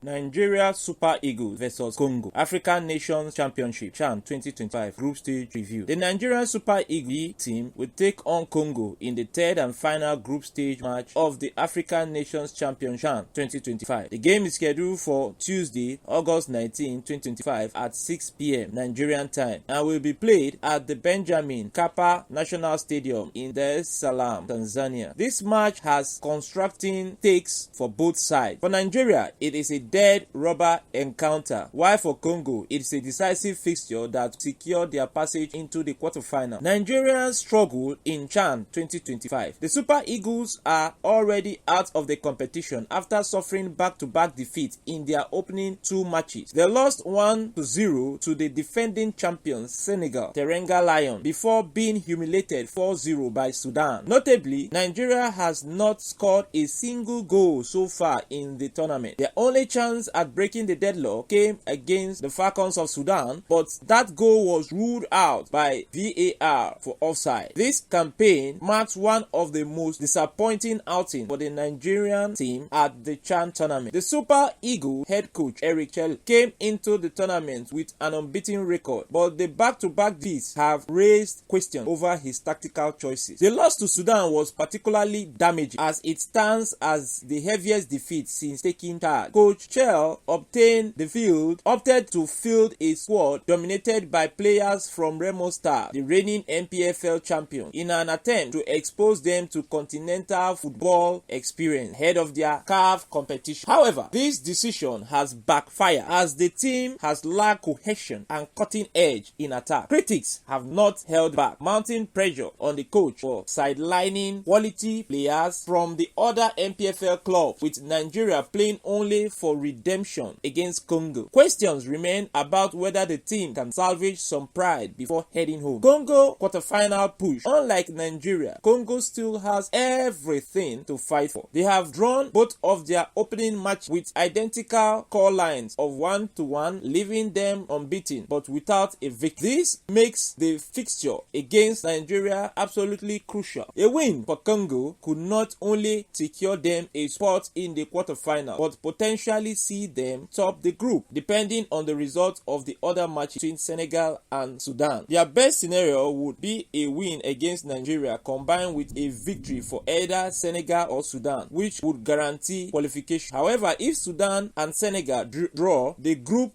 Nigeria Super Eagles vs Congo African Nations Championship CHAN 2025 Group Stage Review. The Nigerian Super Eagles team will take on Congo in the third and final group stage match of the African Nations Championship CHAN 2025. The game is scheduled for Tuesday, August 19, 2025 at 6 p.m. Nigerian time and will be played at the Benjamin Mkapa National Stadium in Dar-es-Salaam, Tanzania. This match has constructing stakes for both sides. For Nigeria, it is a dead rubber encounter, while for Congo, it's a decisive fixture that secured their passage into the quarterfinals. Nigerians struggle in CHAN 2025. The Super Eagles are already out of the competition after suffering back-to-back defeats in their opening two matches. They lost 1-0 to the defending champions Senegal, Teranga Lion, before being humiliated 4-0 by Sudan. Notably, Nigeria has not scored a single goal so far in the tournament. Their only chance at breaking the deadlock came against the Falcons of Sudan, but that goal was ruled out by VAR for offside. This campaign marks one of the most disappointing outings for the Nigerian team at the CHAN tournament. The Super Eagles head coach Eric Chelle came into the tournament with an unbeaten record, but the back-to-back defeats have raised questions over his tactical choices. The loss to Sudan was particularly damaging as it stands as the heaviest defeat since taking charge. Coach Chelle opted to field a squad dominated by players from Remo Stars, the reigning NPFL champion, in an attempt to expose them to continental football experience ahead of their CAF competition. However, this decision has backfired as the team has lacked cohesion and cutting edge in attack. Critics have not held back, mounting pressure on the coach for sidelining quality players from the other NPFL clubs, with Nigeria playing only for redemption against Congo. Questions remain about whether the team can salvage some pride before heading home. Congo quarterfinal push. Unlike Nigeria, Congo still has everything to fight for. They have drawn both of their opening matches with identical score lines of 1-1, leaving them unbeaten but without a victory. This makes the fixture against Nigeria absolutely crucial. A win for Congo could not only secure them a spot in the quarterfinal but potentially see them top the group, depending on the result of the other match between Senegal and Sudan. Their best scenario would be a win against Nigeria combined with a victory for either Senegal or Sudan, which would guarantee qualification. However, if Sudan and Senegal draw, the group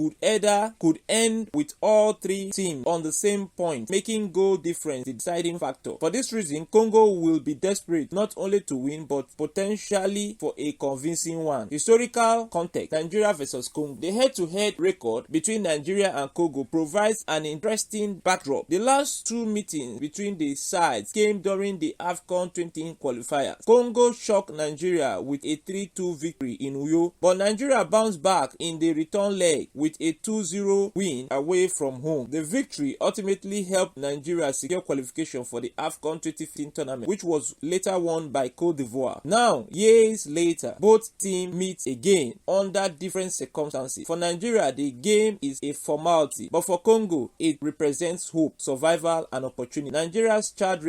could end with all three teams on the same point, making goal difference the deciding factor. For this reason, Congo will be desperate not only to win but potentially for a convincing one. Historical context: Nigeria vs Congo. The head-to-head record between Nigeria and Congo provides an interesting backdrop. The last two meetings between the sides came during the AFCON 20 qualifiers. Congo shocked Nigeria with a 3-2 victory in Uyo, but Nigeria bounced back in the return leg with a 2-0 win away from home. The victory ultimately helped Nigeria secure qualification for the AFCON 2015 tournament, which was later won by Cote d'Ivoire. Now, years later, both teams meet again under different circumstances. For Nigeria, the game is a formality, but for Congo, it represents hope, survival, and opportunity. Nigeria's track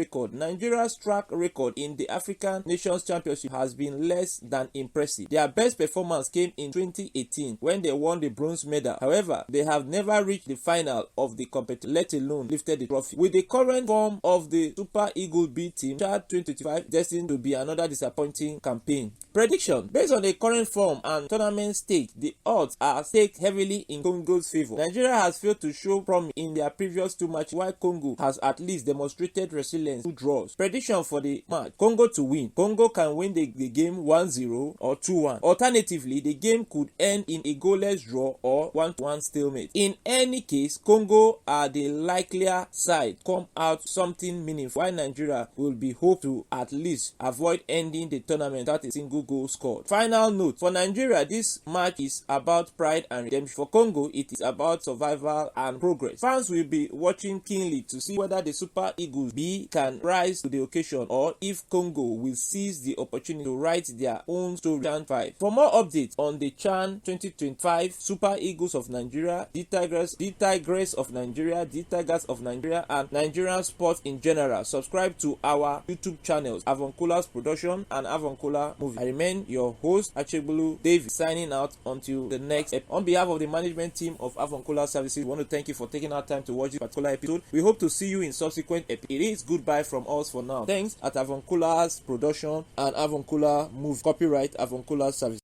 record in the African Nations Championship has been less than impressive. Their best performance came in 2018 when they won the bronze medal. However, they have never reached the final of the competition, let alone lifted the trophy. With the current form of the Super Eagles B team, CHAN 2025 destined to be another disappointing campaign. Prediction: based on the current form and tournament stake, the odds are staked heavily in Congo's favor. Nigeria has failed to show promise in their previous two matches, while Congo has at least demonstrated resilience through draws. Prediction for the match: Congo to win. Congo can win the game 1-0 or 2-1. Alternatively, the game could end in a goalless draw or 1-1 stalemate. In any case, Congo are the likelier side to come out something meaningful, while Nigeria will be hoped to at least avoid ending the tournament without a single goal scored. Final note: for Nigeria, this match is about pride and redemption. For Congo, it is about survival and progress. Fans will be watching keenly to see whether the Super Eagles B can rise to the occasion or if Congo will seize the opportunity to write their own story. CHAN 5. For more updates on the CHAN 2025 Super Eagles of Nigeria, the Tigers of Nigeria, the Tigers of Nigeria, and Nigerian sports in general, subscribe to our YouTube channels, Avuncular's Production and Avuncular Movie. I remain your host, Achebulu David, signing signing out until the next episode. On behalf of the management team of Avuncular Services, we want to thank you for taking our time to watch this particular episode. We hope to see you in subsequent episodes. It is goodbye from us for now. Thanks at Avuncular's production and Avuncular Move. Copyright Avuncular Services.